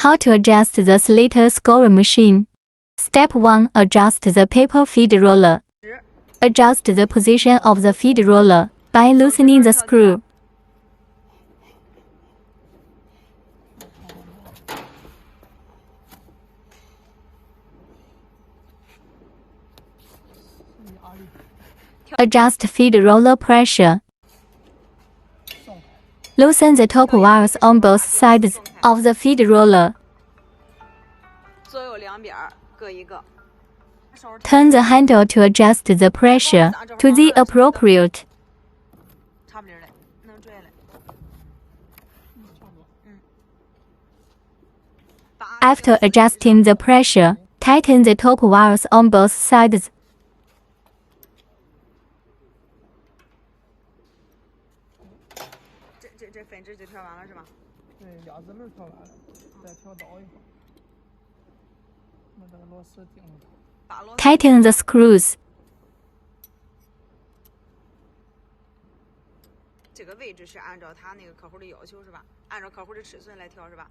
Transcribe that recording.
How to adjust the slitter scorer machine. Step 1. Adjust the paper feed roller. Adjust the position of the feed roller by loosening the screw. Adjust feed roller pressure. Loosen the top wires on both sides of the feed roller. Turn the handle to adjust the pressure to the appropriate. After adjusting the pressure, tighten the top wires on both sides. Tighten the screws. 这个位置是按照他那个客户的要求是吧？按照客户的尺寸来调是吧？